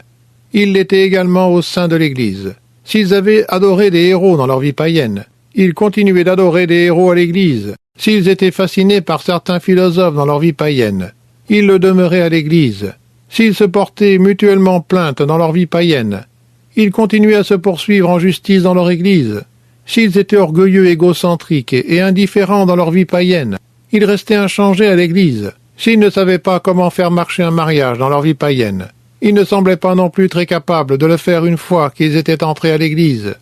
ils l'étaient également au sein de l'église. S'ils avaient adoré des héros dans leur vie païenne, ils continuaient d'adorer des héros à l'église. S'ils étaient fascinés par certains philosophes dans leur vie païenne, ils le demeuraient à l'église. S'ils se portaient mutuellement plainte dans leur vie païenne, ils continuaient à se poursuivre en justice dans leur église. S'ils étaient orgueilleux, égocentriques et indifférents dans leur vie païenne, ils restaient inchangés à l'église. S'ils ne savaient pas comment faire marcher un mariage dans leur vie païenne, ils ne semblaient pas non plus très capables de le faire une fois qu'ils étaient entrés à l'église.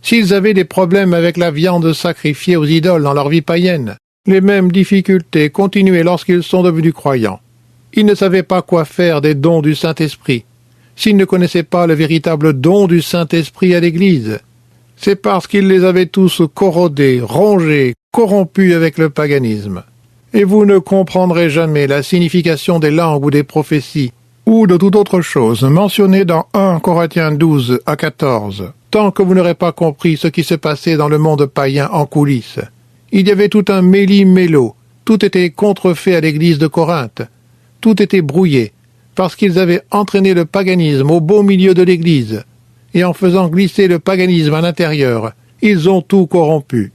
S'ils avaient des problèmes avec la viande sacrifiée aux idoles dans leur vie païenne, les mêmes difficultés continuaient lorsqu'ils sont devenus croyants. Ils ne savaient pas quoi faire des dons du Saint-Esprit. S'ils ne connaissaient pas le véritable don du Saint-Esprit à l'Église, c'est parce qu'ils les avaient tous corrodés, rongés, corrompus avec le paganisme. Et vous ne comprendrez jamais la signification des langues ou des prophéties, ou de toute autre chose mentionnées dans 1 Corinthiens 12 à 14, tant que vous n'aurez pas compris ce qui se passait dans le monde païen en coulisses. Il y avait tout un méli-mélo, tout était contrefait à l'église de Corinthe, tout était brouillé, parce qu'ils avaient entraîné le paganisme au beau milieu de l'église, et en faisant glisser le paganisme à l'intérieur, ils ont tout corrompu.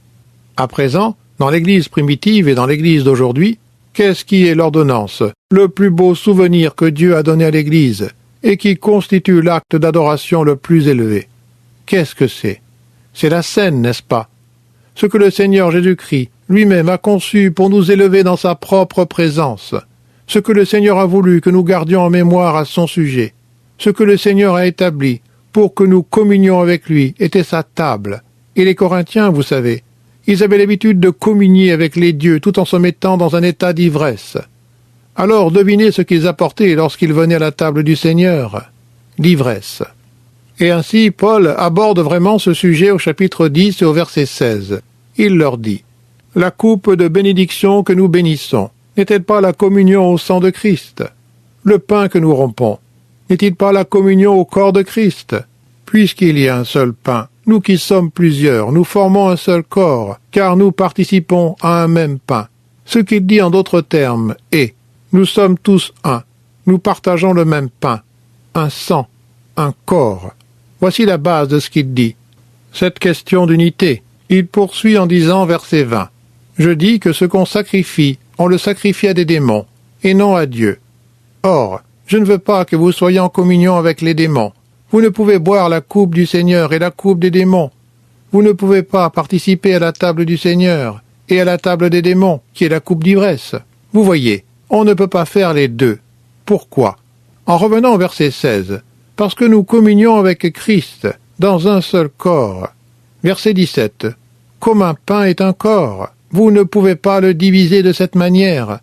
À présent, dans l'église primitive et dans l'église d'aujourd'hui, qu'est-ce qui est l'ordonnance, le plus beau souvenir que Dieu a donné à l'église, et qui constitue l'acte d'adoration le plus élevé? Qu'est-ce que c'est? C'est la scène, n'est-ce pas? Ce que le Seigneur Jésus-Christ lui-même a conçu pour nous élever dans sa propre présence, ce que le Seigneur a voulu que nous gardions en mémoire à son sujet, ce que le Seigneur a établi pour que nous communions avec lui était sa table. Et les Corinthiens, vous savez, ils avaient l'habitude de communier avec les dieux tout en se mettant dans un état d'ivresse. Alors devinez ce qu'ils apportaient lorsqu'ils venaient à la table du Seigneur, l'ivresse. Et ainsi, Paul aborde vraiment ce sujet au chapitre 10 et au verset 16. Il leur dit, « La coupe de bénédiction que nous bénissons, n'est-elle pas la communion au sang de Christ? Le pain que nous rompons, n'est-il pas la communion au corps de Christ? Puisqu'il y a un seul pain, nous qui sommes plusieurs, nous formons un seul corps, car nous participons à un même pain. Ce qu'il dit en d'autres termes est, nous sommes tous un, nous partageons le même pain, un sang, un corps. » Voici la base de ce qu'il dit. Cette question d'unité, il poursuit en disant verset 20. « Je dis que ce qu'on sacrifie, on le sacrifie à des démons, et non à Dieu. Or, je ne veux pas que vous soyez en communion avec les démons. Vous ne pouvez boire la coupe du Seigneur et la coupe des démons. Vous ne pouvez pas participer à la table du Seigneur et à la table des démons, qui est la coupe d'ivresse. Vous voyez, on ne peut pas faire les deux. Pourquoi? En revenant au verset 16, parce que nous communions avec Christ, dans un seul corps. Verset 17. Comme un pain est un corps, vous ne pouvez pas le diviser de cette manière.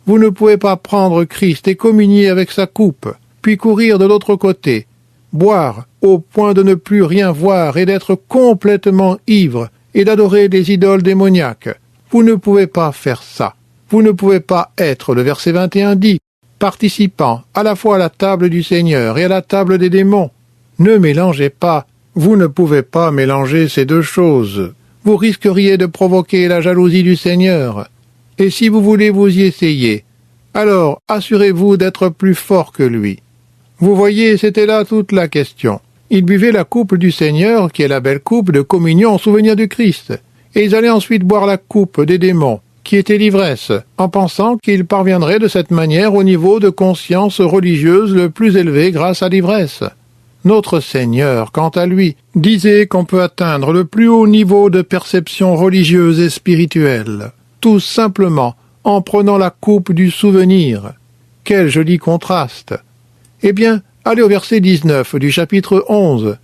Vous ne pouvez pas prendre Christ et communier avec sa coupe, puis courir de l'autre côté, boire au point de ne plus rien voir et d'être complètement ivre et d'adorer des idoles démoniaques. Vous ne pouvez pas faire ça. Vous ne pouvez pas être, le verset 21 dit, participant à la fois à la table du Seigneur et à la table des démons. Ne mélangez pas. Vous ne pouvez pas mélanger ces deux choses. Vous risqueriez de provoquer la jalousie du Seigneur. Et si vous voulez vous y essayer, alors assurez-vous d'être plus fort que lui. Vous voyez, c'était là toute la question. Ils buvaient la coupe du Seigneur, qui est la belle coupe de communion en souvenir du Christ, et ils allaient ensuite boire la coupe des démons, qui était l'ivresse, en pensant qu'ils parviendraient de cette manière au niveau de conscience religieuse le plus élevé grâce à l'ivresse. Notre Seigneur, quant à lui, disait qu'on peut atteindre le plus haut niveau de perception religieuse et spirituelle, tout simplement en prenant la coupe du souvenir. Quel joli contraste! Eh bien, allez au verset 19 du chapitre 11,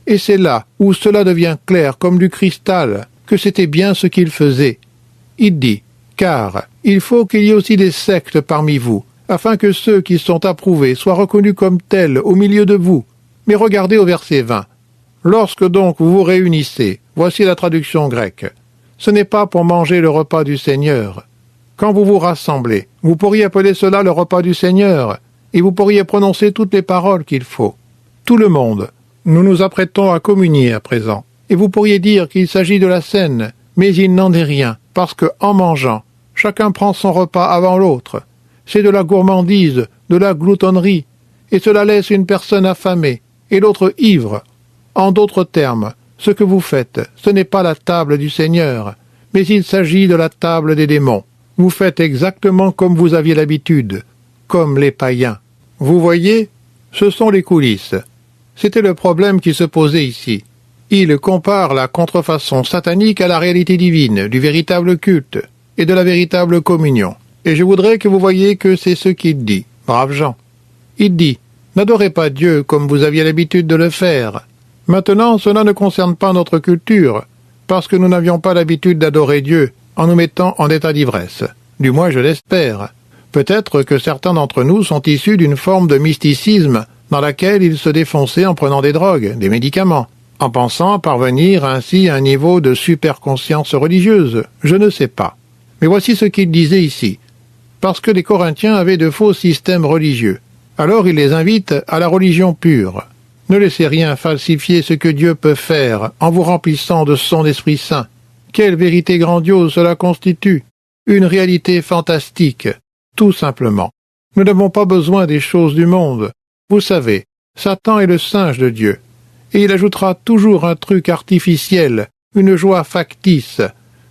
et c'est là où cela devient clair comme du cristal, que c'était bien ce qu'il faisait. Il dit, « Car il faut qu'il y ait aussi des sectes parmi vous, afin que ceux qui sont approuvés soient reconnus comme tels au milieu de vous. » Mais regardez au verset 20. « Lorsque donc vous vous réunissez, voici la traduction grecque, ce n'est pas pour manger le repas du Seigneur. Quand vous vous rassemblez, vous pourriez appeler cela le repas du Seigneur, et vous pourriez prononcer toutes les paroles qu'il faut. Tout le monde, nous nous apprêtons à communier à présent, et vous pourriez dire qu'il s'agit de la scène, mais il n'en est rien, parce que, en mangeant, chacun prend son repas avant l'autre. C'est de la gourmandise, de la gloutonnerie, et cela laisse une personne affamée, et l'autre ivre. En d'autres termes, ce que vous faites, ce n'est pas la table du Seigneur, mais il s'agit de la table des démons. Vous faites exactement comme vous aviez l'habitude, comme les païens. Vous voyez, ce sont les coulisses. C'était le problème qui se posait ici. Il compare la contrefaçon satanique à la réalité divine, du véritable culte et de la véritable communion. Et je voudrais que vous voyiez que c'est ce qu'il dit. Braves gens. Il dit, n'adorez pas Dieu comme vous aviez l'habitude de le faire. Maintenant, cela ne concerne pas notre culture, parce que nous n'avions pas l'habitude d'adorer Dieu en nous mettant en état d'ivresse. Du moins, je l'espère. Peut-être que certains d'entre nous sont issus d'une forme de mysticisme dans laquelle ils se défonçaient en prenant des drogues, des médicaments, en pensant parvenir ainsi à un niveau de superconscience religieuse. Je ne sais pas. Mais voici ce qu'il disait ici. Parce que les Corinthiens avaient de faux systèmes religieux. Alors il les invite à la religion pure. Ne laissez rien falsifier ce que Dieu peut faire en vous remplissant de son Esprit Saint. Quelle vérité grandiose cela constitue! Une réalité fantastique. Tout simplement. Nous n'avons pas besoin des choses du monde. Vous savez, Satan est le singe de Dieu. Et il ajoutera toujours un truc artificiel, une joie factice,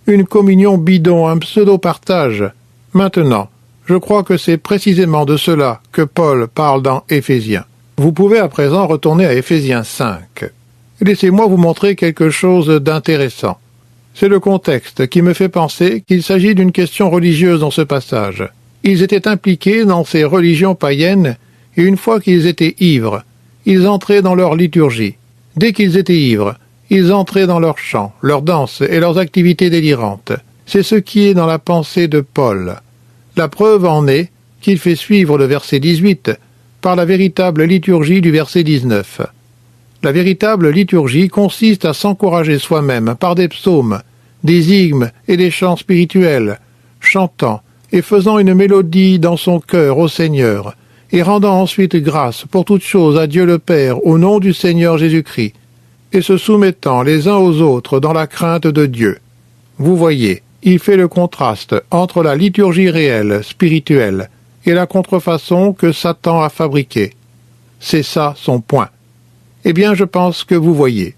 une communion bidon, un pseudo-partage. Maintenant, je crois que c'est précisément de cela que Paul parle dans Éphésiens. Vous pouvez à présent retourner à Éphésiens 5. Laissez-moi vous montrer quelque chose d'intéressant. C'est le contexte qui me fait penser qu'il s'agit d'une question religieuse dans ce passage. Ils étaient impliqués dans ces religions païennes, et une fois qu'ils étaient ivres, ils entraient dans leur liturgie. Dès qu'ils étaient ivres, ils entraient dans leurs chants, leurs danses et leurs activités délirantes. C'est ce qui est dans la pensée de Paul. La preuve en est qu'il fait suivre le verset 18 par la véritable liturgie du verset 19. La véritable liturgie consiste à s'encourager soi-même par des psaumes, des hymnes et des chants spirituels, chantant et faisant une mélodie dans son cœur au Seigneur, et rendant ensuite grâce pour toutes choses à Dieu le Père au nom du Seigneur Jésus-Christ, et se soumettant les uns aux autres dans la crainte de Dieu. Vous voyez, il fait le contraste entre la liturgie réelle, spirituelle, et la contrefaçon que Satan a fabriquée. C'est ça son point. Eh bien, je pense que vous voyez.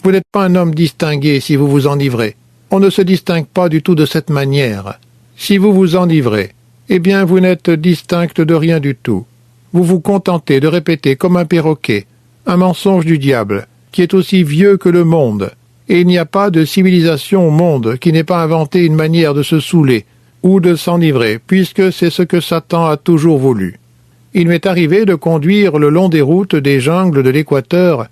Vous n'êtes pas un homme distingué si vous vous enivrez. On ne se distingue pas du tout de cette manière. Si vous vous enivrez, eh bien vous n'êtes distincte de rien du tout. Vous vous contentez de répéter comme un perroquet, un mensonge du diable, qui est aussi vieux que le monde, et il n'y a pas de civilisation au monde qui n'ait pas inventé une manière de se saouler ou de s'enivrer, puisque c'est ce que Satan a toujours voulu. Il m'est arrivé de conduire le long des routes des jungles de l'Équateur,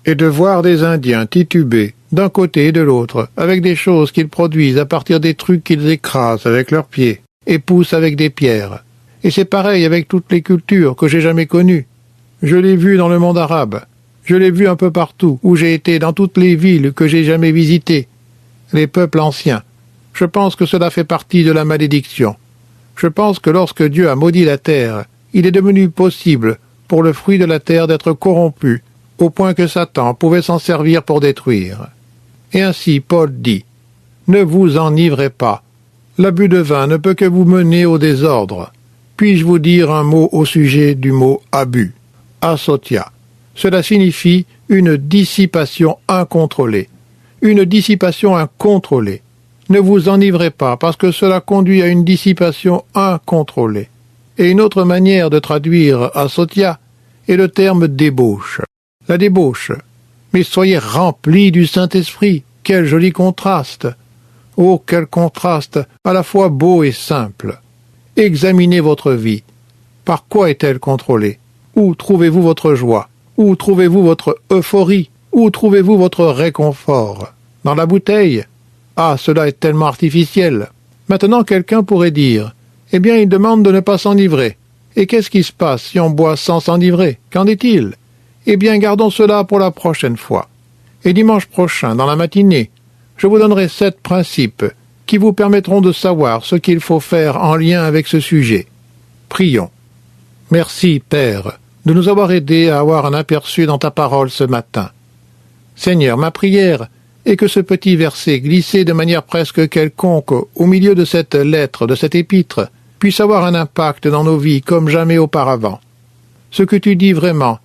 et de voir des Indiens tituber d'un côté et de l'autre, avec des choses qu'ils produisent à partir des trucs qu'ils écrasent avec leurs pieds et poussent avec des pierres. Et c'est pareil avec toutes les cultures que j'ai jamais connues. Je l'ai vu dans le monde arabe. Je l'ai vu un peu partout, où j'ai été, dans toutes les villes que j'ai jamais visitées. Les peuples anciens. Je pense que cela fait partie de la malédiction. Je pense que lorsque Dieu a maudit la terre, il est devenu possible pour le fruit de la terre d'être corrompu, au point que Satan pouvait s'en servir pour détruire. Et ainsi Paul dit, « Ne vous enivrez pas. L'abus de vin ne peut que vous mener au désordre. Puis-je vous dire un mot au sujet du mot abus, asotia. Cela signifie une dissipation incontrôlée. Une dissipation incontrôlée. Ne vous enivrez pas, parce que cela conduit à une dissipation incontrôlée. Et une autre manière de traduire asotia est le terme débauche. La débauche. Mais soyez remplis du Saint-Esprit. Quel joli contraste! Oh, quel contraste, à la fois beau et simple. Examinez votre vie. Par quoi est-elle contrôlée? Où trouvez-vous votre joie? Où trouvez-vous votre euphorie? Où trouvez-vous votre réconfort? Dans la bouteille? Ah, cela est tellement artificiel. Maintenant, quelqu'un pourrait dire, eh bien, il demande de ne pas s'enivrer. Et qu'est-ce qui se passe si on boit sans s'enivrer? Qu'en est-il? Eh bien, gardons cela pour la prochaine fois. Et dimanche prochain, dans la matinée, je vous donnerai 7 principes qui vous permettront de savoir ce qu'il faut faire en lien avec ce sujet. Prions. Merci, Père, de nous avoir aidés à avoir un aperçu dans ta parole ce matin. Seigneur, ma prière est que ce petit verset glissé de manière presque quelconque au milieu de cette lettre, de cet épître, puisse avoir un impact dans nos vies comme jamais auparavant. Ce que tu dis vraiment,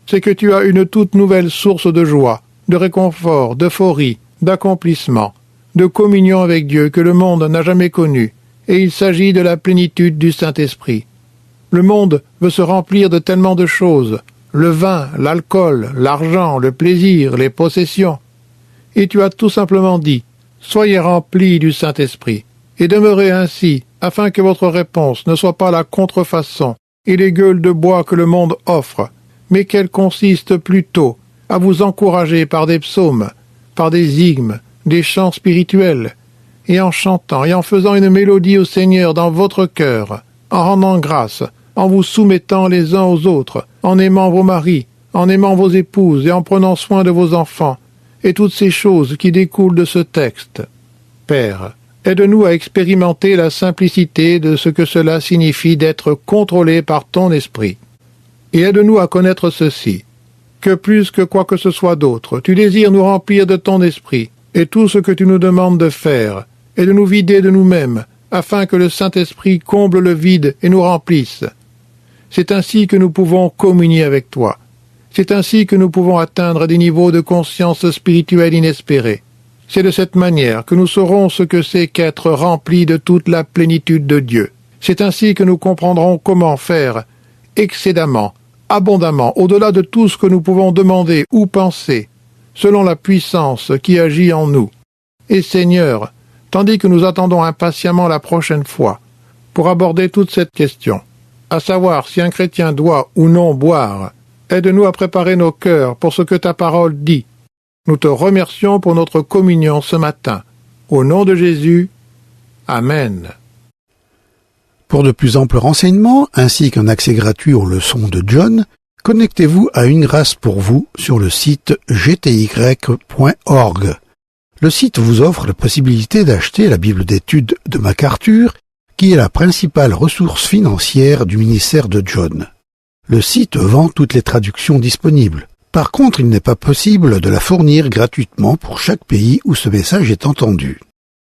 c'est que tu as une toute nouvelle source de joie, de réconfort, d'euphorie, d'accomplissement, de communion avec Dieu que le monde n'a jamais connue, et il s'agit de la plénitude du Saint-Esprit. Le monde veut se remplir de tellement de choses, le vin, l'alcool, l'argent, le plaisir, les possessions. Et tu as tout simplement dit, soyez remplis du Saint-Esprit, et demeurez ainsi, afin que votre réponse ne soit pas la contrefaçon et les gueules de bois que le monde offre, mais qu'elle consiste plutôt à vous encourager par des psaumes, par des hymnes, des chants spirituels, et en chantant et en faisant une mélodie au Seigneur dans votre cœur, en rendant grâce, en vous soumettant les uns aux autres, en aimant vos maris, en aimant vos épouses et en prenant soin de vos enfants, et toutes ces choses qui découlent de ce texte. Père, aide-nous à expérimenter la simplicité de ce que cela signifie d'être contrôlé par ton esprit. Et aide-nous à connaître ceci, que plus que quoi que ce soit d'autre, tu désires nous remplir de ton esprit, et tout ce que tu nous demandes de faire est de nous vider de nous-mêmes, afin que le Saint-Esprit comble le vide et nous remplisse. C'est ainsi que nous pouvons communier avec toi. C'est ainsi que nous pouvons atteindre des niveaux de conscience spirituelle inespérés. C'est de cette manière que nous saurons ce que c'est qu'être remplis de toute la plénitude de Dieu. C'est ainsi que nous comprendrons comment faire excédemment, abondamment, au-delà de tout ce que nous pouvons demander ou penser, selon la puissance qui agit en nous. Et Seigneur, tandis que nous attendons impatiemment la prochaine fois, pour aborder toute cette question, à savoir si un chrétien doit ou non boire, aide-nous à préparer nos cœurs pour ce que ta parole dit. Nous te remercions pour notre communion ce matin. Au nom de Jésus, Amen. Pour de plus amples renseignements, ainsi qu'un accès gratuit aux leçons de John, connectez-vous à Une Grâce pour vous sur le site gty.org. Le site vous offre la possibilité d'acheter la Bible d'études de MacArthur, qui est la principale ressource financière du ministère de John. Le site vend toutes les traductions disponibles. Par contre, il n'est pas possible de la fournir gratuitement pour chaque pays où ce message est entendu.